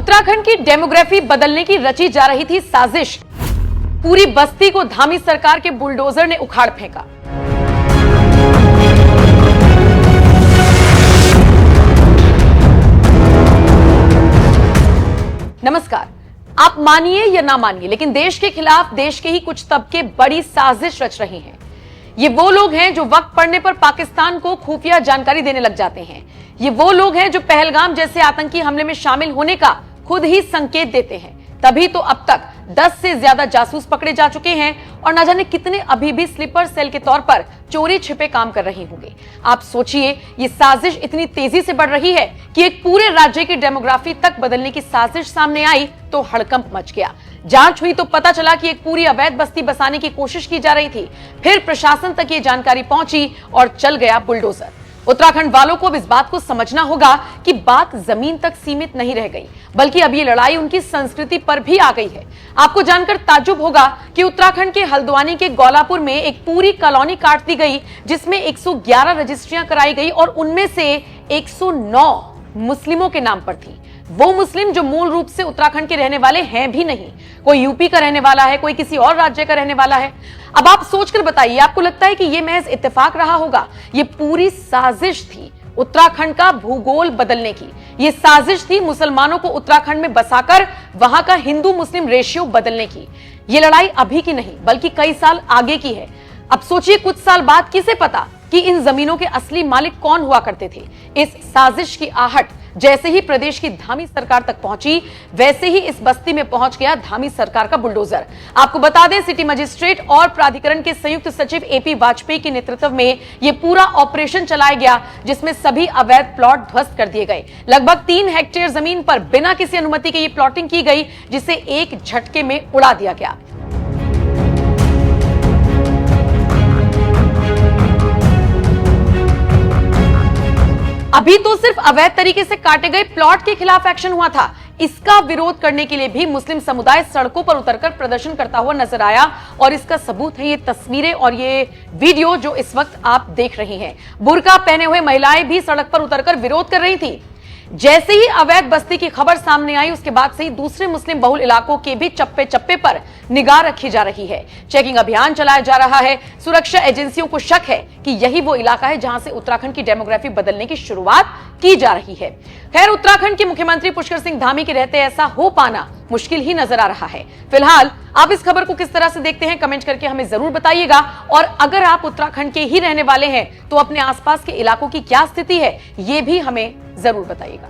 उत्तराखंड की डेमोग्राफी बदलने की रची जा रही थी साजिश। पूरी बस्ती को धामी सरकार के बुलडोजर ने उखाड़ फेंका। नमस्कार। आप मानिए या ना मानिए, लेकिन देश के खिलाफ देश के ही कुछ तबके बड़ी साजिश रच रहे हैं। ये वो लोग हैं जो वक्त पड़ने पर पाकिस्तान को खुफिया जानकारी देने लग जाते हैं। ये वो लोग हैं जो पहलगाम जैसे आतंकी हमले में शामिल होने का खुद ही संकेत देते हैं। तभी तो अब तक 10 से ज्यादा जासूस पकड़े जा चुके हैं और न जाने कितने अभी भी स्लीपर सेल के तौर पर चोरी छिपे काम कर रहे होंगे। आप सोचिए, ये साजिश इतनी तेजी से बढ़ रही है कि एक पूरे राज्य की डेमोग्राफी तक बदलने की साजिश सामने आई तो हड़कंप मच गया। जांच हुई तो पता चला कि एक पूरी अवैध बस्ती बसाने की कोशिश की जा रही थी। फिर प्रशासन तक ये जानकारी पहुंची और चल गया बुलडोजर। उत्तराखंड वालों को अब इस बात को समझना होगा कि बात जमीन तक सीमित नहीं रह गई, बल्कि अब ये लड़ाई उनकी संस्कृति पर भी आ गई है। आपको जानकर ताज्जुब होगा कि उत्तराखंड के हल्द्वानी के गौलापुर में एक पूरी कॉलोनी काट दी गई, जिसमें 111 रजिस्ट्रियां कराई गई और उनमें से 109 मुस्लिमों के नाम पर थी। वो मुस्लिम जो मूल रूप से उत्तराखंड के रहने वाले हैं भी नहीं। कोई यूपी का रहने वाला है, कोई किसी और राज्य का रहने वाला है। अब आप सोचकर बताइए, आपको लगता है कि यह महज इत्तेफाक रहा होगा? ये पूरी साजिश थी उत्तराखंड का भूगोल बदलने की। ये साजिश थी मुसलमानों को उत्तराखंड में बसाकर वहां का हिंदू मुस्लिम रेशियो बदलने की। ये लड़ाई अभी की नहीं, बल्कि कई साल आगे की है। अब सोचिए, कुछ साल बाद किसे पता कि इन जमीनों के असली मालिक कौन हुआ करते थे। इस साजिश की आहट जैसे ही प्रदेश की धामी सरकार तक पहुंची, वैसे ही इस बस्ती में पहुंच गया धामी सरकार का बुलडोजर। आपको बता दें, सिटी मजिस्ट्रेट और प्राधिकरण के संयुक्त सचिव एपी वाजपेयी के नेतृत्व में यह पूरा ऑपरेशन चलाया गया, जिसमें सभी अवैध प्लॉट ध्वस्त कर दिए गए। लगभग 3 हेक्टेयर जमीन पर बिना किसी अनुमति के ये प्लॉटिंग की गई, जिसे एक झटके में उड़ा दिया गया। अभी तो सिर्फ अवैध तरीके से काटे गए प्लॉट के खिलाफ एक्शन हुआ था। इसका विरोध करने के लिए भी मुस्लिम समुदाय सड़कों पर उतरकर प्रदर्शन करता हुआ नजर आया और इसका सबूत है ये तस्वीरें और ये वीडियो जो इस वक्त आप देख रहे हैं। बुर्का पहने हुए महिलाएं भी सड़क पर उतरकर विरोध कर रही थी। जैसे ही अवैध बस्ती की खबर सामने आई, उसके बाद से ही दूसरे मुस्लिम बहुल इलाकों के भी चप्पे चप्पे पर निगाह रखी जा रही है। चेकिंग अभियान चलाया जा रहा है। सुरक्षा एजेंसियों को शक है कि यही वो इलाका है जहां से उत्तराखंड की डेमोग्राफी बदलने की शुरुआत की जा रही है। खैर, उत्तराखंड के मुख्यमंत्री पुष्कर सिंह धामी के रहते ऐसा हो पाना मुश्किल ही नजर आ रहा है। फिलहाल आप इस खबर को किस तरह से देखते हैं, कमेंट करके हमें जरूर बताइएगा। और अगर आप उत्तराखंड के ही रहने वाले हैं तो अपने आसपास के इलाकों की क्या स्थिति है, ये भी हमें जरूर बताइएगा।